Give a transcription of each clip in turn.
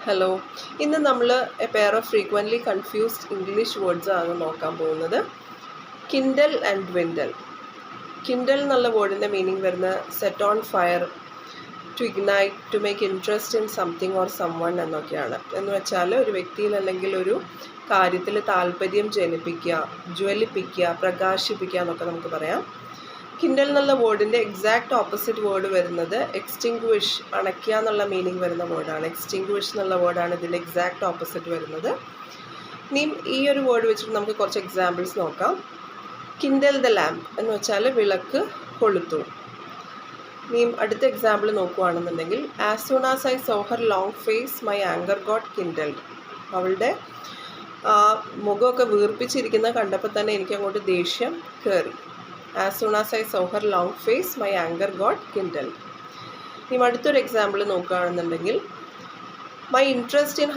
Hello, ഇന്ന് നമ്മൾ a pair of frequently confused English words ആണ് നോക്കാൻ പോകുന്നത്. Kindle and dwindle. കിൻഡൽ എന്നുള്ള വേർഡിൻ്റെ മീനിങ് വരുന്ന set on fire, to ignite, to make interest in something or someone എന്നൊക്കെയാണ്. എന്ന് വെച്ചാൽ ഒരു വ്യക്തിയിൽ അല്ലെങ്കിൽ ഒരു കാര്യത്തിൽ താല്പര്യം ജനിപ്പിക്കുക, ജ്വലിപ്പിക്കുക, പ്രകാശിപ്പിക്കുക എന്നൊക്കെ നമുക്ക് പറയാം. കിൻഡൽ എന്നുള്ള വേർഡിൻ്റെ എക്സാക്റ്റ് ഓപ്പോസിറ്റ് വേർഡ് വരുന്നത് എക്സ്റ്റിങ്ക്വിഷ്, അണയ്ക്കുക എന്നുള്ള മീനിങ് വരുന്ന വേർഡാണ്. എക്സ്റ്റിങ്ക്വിഷ് എന്നുള്ള വേർഡാണ് ഇതിൻ്റെ എക്സാക്റ്റ് ഓപ്പോസിറ്റ് വരുന്നത്. ഇനിയും ഈ ഒരു വേർഡ് വെച്ചിട്ട് നമുക്ക് കുറച്ച് എക്സാമ്പിൾസ് നോക്കാം. കിൻഡൽ ദ ലാമ്പ് എന്ന് വെച്ചാൽ വിളക്ക് കൊളുത്തു. ഇനിയും അടുത്ത എക്സാമ്പിൾ നോക്കുകയാണെന്നുണ്ടെങ്കിൽ as soon as I saw her long face my anger got kindled. അവളുടെ മുഖമൊക്കെ വീർപ്പിച്ചിരിക്കുന്ന കണ്ടപ്പോൾ തന്നെ എനിക്ക് അങ്ങോട്ട് ദേഷ്യം കയറി. As soon as I saw her long face, my anger got kindled. ഇനി അടുത്തൊരു എക്സാമ്പിൾ നോക്കുകയാണെന്നുണ്ടെങ്കിൽ my interest in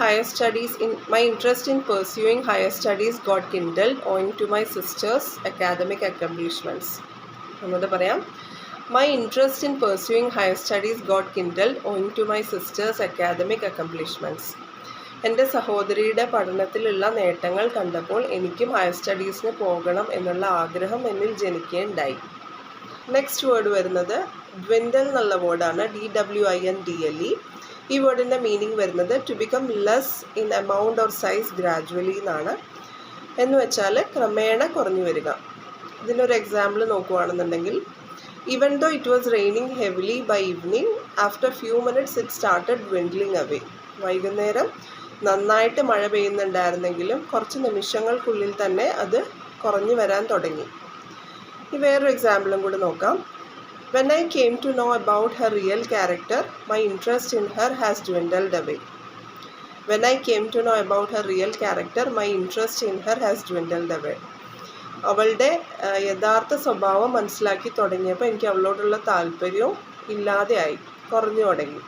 pursuing higher studies got kindled owing to my sister's academic accomplishments. ഒന്നുകൂടെ പറയാം. My interest in pursuing higher studies got kindled owing to my sister's academic accomplishments. എൻ്റെ സഹോദരിയുടെ പഠനത്തിലുള്ള നേട്ടങ്ങൾ കണ്ടപ്പോൾ എനിക്കും ഹയർ സ്റ്റഡീസിന് പോകണം എന്നുള്ള ആഗ്രഹം എന്നിൽ ജനിക്കുകയുണ്ടായി. നെക്സ്റ്റ് വേർഡ് വരുന്നത് ഡ്വിൻഡൽ എന്നുള്ള വേർഡാണ്. DWINDLE. ഈ വേർഡിൻ്റെ മീനിങ് വരുന്നത് to become less in amount or size gradually എന്നാണ്. എന്ന് വെച്ചാൽ ക്രമേണ കുറഞ്ഞു വരിക. ഇതിനൊരു എക്സാമ്പിൾ നോക്കുകയാണെന്നുണ്ടെങ്കിൽ even though it was raining heavily by evening after few minutes it started dwindling away. വൈകുന്നേരം നന്നായിട്ട് മഴ പെയ്യുന്നുണ്ടായിരുന്നെങ്കിലും കുറച്ച് നിമിഷങ്ങൾക്കുള്ളിൽ തന്നെ അത് കുറഞ്ഞു വരാൻ തുടങ്ങി. ഈ വേറൊരു എക്സാമ്പിളും കൂടി നോക്കാം. When I came to know about her real character my interest in her has dwindled away. When I came to know about her real character my interest in her has dwindled away. അവളുടെ യഥാർത്ഥ സ്വഭാവം മനസ്സിലാക്കി തുടങ്ങിയപ്പോൾ എനിക്ക് അവളോടുള്ള താല്പര്യവും ഇല്ലാതെയായി, കുറഞ്ഞു തുടങ്ങി.